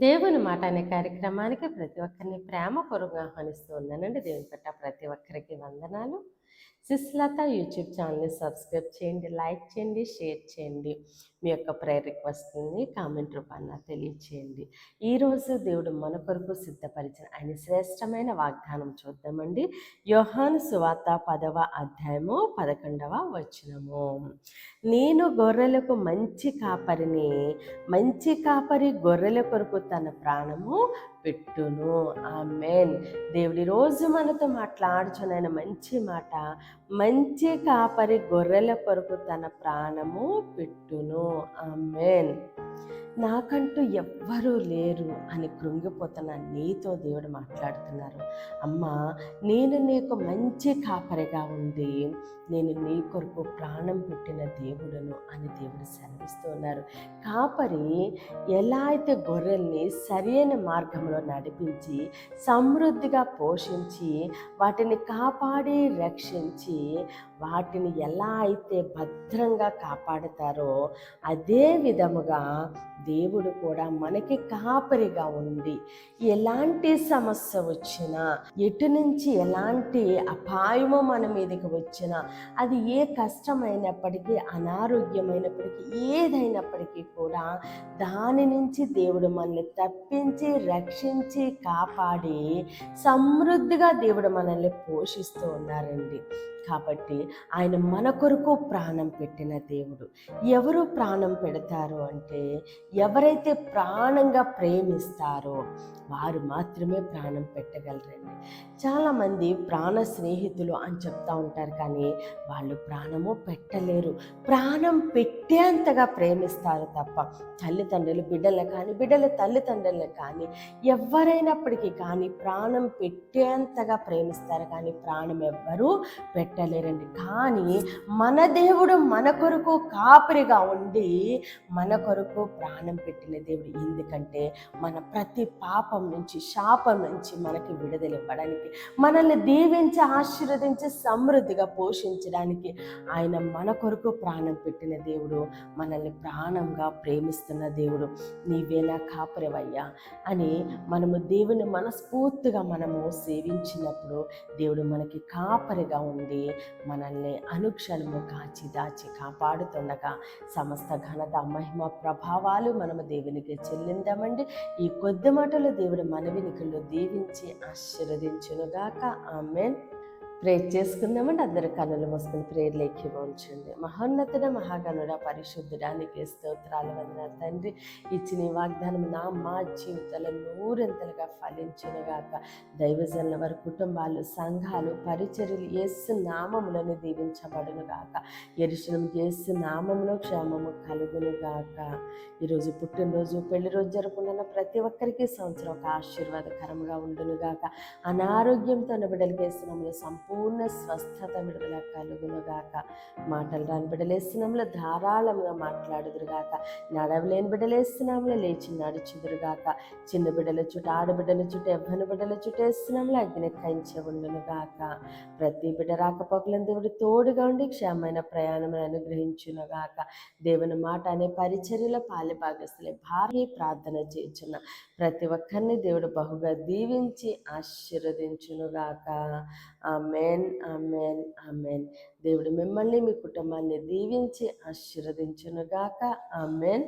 దేవుని మాట అనే కార్యక్రమానికి ప్రతి ఒక్కరిని ప్రేమపూర్వకంగా ఆహ్వానిస్తూ ఉన్నానండి. దేవుని పట్ల ప్రతి ఒక్కరికి వందనాలు. సిస్లత యూట్యూబ్ ఛానల్ని సబ్స్క్రైబ్ చేయండి, లైక్ చేయండి, షేర్ చేయండి. మీ యొక్క ప్రేయర్ రిక్వెస్ట్ని కామెంట్ రూపాన తెలియచేయండి. ఈరోజు దేవుడు మన కొరకు సిద్ధపరిచిన ఆయన శ్రేష్టమైన వాగ్దానం చూద్దామండి. యోహాను సువార్త 10వ అధ్యాయము 11వ వచనము. నేను గొర్రెలకు మంచి కాపరిని, మంచి కాపరి గొర్రెల కొరకు తన ప్రాణము పెట్టును. ఆమేన్. దేవుడి రోజు మనతో మాట్లాడుచున్న మంచి మాట, మంచి కాపరి గొర్రెల కొరకు తన ప్రాణము పెట్టును. ఆమేన్. నాకంటూ ఎవ్వరూ లేరు అని కృంగిపోతున్న నీతో దేవుడు మాట్లాడుతున్నారు. అమ్మా, నేను నీకు మంచి కాపరిగా ఉండి నేను నీ కొరకు ప్రాణం పెట్టిన దేవుడును అని దేవుడు సెలవిస్తూ ఉన్నారు. కాపరి ఎలా అయితే గొర్రెల్ని సరైన మార్గంలో నడిపించి సమృద్ధిగా పోషించి వాటిని కాపాడి రక్షించి వాటిని ఎలా అయితే భద్రంగా కాపాడుతారో అదే విధముగా దేవుడు కూడా మనకి కాపరిగా ఉండి ఎలాంటి సమస్య వచ్చినా, ఎటు నుంచి ఎలాంటి అపాయము మన మీదకి వచ్చినా, అది ఏ కష్టమైనప్పటికీ, అనారోగ్యమైనప్పటికీ, ఏదైనప్పటికీ కూడా దాని నుంచి దేవుడు మనల్ని తప్పించి రక్షించి కాపాడి సమృద్ధిగా దేవుడు మనల్ని పోషిస్తూ ఉన్నారండి. కాబట్టి ఆయన మన కొరకు ప్రాణం పెట్టిన దేవుడు. ఎవరు ప్రాణం పెడతారు అంటే ఎవరైతే ప్రాణంగా ప్రేమిస్తారో వారు మాత్రమే ప్రాణం పెట్టగలరండి. చాలామంది ప్రాణ స్నేహితులు అని చెప్తా ఉంటారు, కానీ వాళ్ళు ప్రాణము పెట్టలేరు. ప్రాణం పెట్టేంతగా ప్రేమిస్తారు తప్ప తల్లిదండ్రులు బిడ్డలు కానీ, బిడ్డల తల్లిదండ్రులు కానీ, ఎవరైనప్పటికీ కానీ ప్రాణం పెట్టేంతగా ప్రేమిస్తారు, కానీ ప్రాణం ఎవ్వరూ పెట్టలేరండి. కానీ మన దేవుడు మన కొరకు కాపరిగా ఉండి మన కొరకు ప్రాణం పెట్టిన దేవుడు. ఎందుకంటే మన ప్రతి పాపం నుంచి, శాపం నుంచి మనకి విడుదల ఇవ్వడానికి, మనల్ని దీవించి ఆశీర్వదించి సమృద్ధిగా పోషించడానికి ఆయన మన కొరకు ప్రాణం పెట్టిన దేవుడు. మనల్ని ప్రాణంగా ప్రేమిస్తున్న దేవుడు. నీవేనా కాపరివయ్యా అని మనము దేవుని మనస్ఫూర్తిగా మనము సేవించినప్పుడు దేవుడు మనకి కాపరిగా ఉండి మనల్ని అనుక్షణము కాచి దాచి కాపాడుతుండగా సమస్త ఘనత మహిమ ప్రభావాలు మనము దేవునికి చెల్లిందామండి. ఈ కొద్ది మాటలు దేవుడు మన వినికిలో దీవించి ఆశీర్వదించునుగాక. ఆమేన్. ప్రేర్ చేసుకుందామండి. అందరు కన్నులు మూసుకుని ప్రేర్లేకి ఉంచండి. మహోన్నతుడ, మహాగణుడ, పరిశుద్ధుడానికి స్తోత్రాలు వందనాలు తండ్రి. ఇచ్చిన ఈ వాగ్దానం మా జీవితాల్లో నూరెంతలుగా ఫలించునుగాక. దైవజనుల వారి కుటుంబాలు, సంఘాలు, పరిచర్యలు యేసు నామములను దీవించబడునుగాక. యెరూషలేము యేసు నామములో క్షేమము కలుగునుగాక. ఈరోజు పుట్టినరోజు, పెళ్లి రోజు జరుపుకున్న ప్రతి ఒక్కరికి సంవత్సరం ఒక ఆశీర్వాదకరంగా ఉండునుగాక. అనారోగ్యంతో బిడ్డలు వేసినములు సంపూర్ణ స్వస్థత విడుదల కలుగునుగాక. మాటలు రాని బిడ్డలేసినంలో ధారాళంగా మాట్లాడుదురుగాక. నడవలేని బిడ్డలేసినంలో లేచి నడుచుదురుగాక. చిన్న బిడ్డల చుట్టూ, ఆడబిడ్డల చుట్టూ, ఎవ్వని బిడ్డల చుట్టూ వేసినంలో అగ్ని కంచె ఉండునుగాక. ప్రతి బిడ్డ రాకపోకలను దేవుడు తోడుగా ఉండి క్షేమైన ప్రయాణం అనుగ్రహించునుగాక. దేవుని మాట అనే పరిచర్యలో పాలి భాగస్తులే భారీ ప్రార్థన చేయుచున్న ప్రతి ఒక్కరిని దేవుడు బహుగా దీవించి ఆశీర్వదించునుగాక. ఆమేన్, ఆమేన్, ఆమేన్. దేవుడు మిమ్మల్ని, మీ కుటుంబాన్ని దీవించి ఆశీర్వదించునుగాక. ఆమేన్.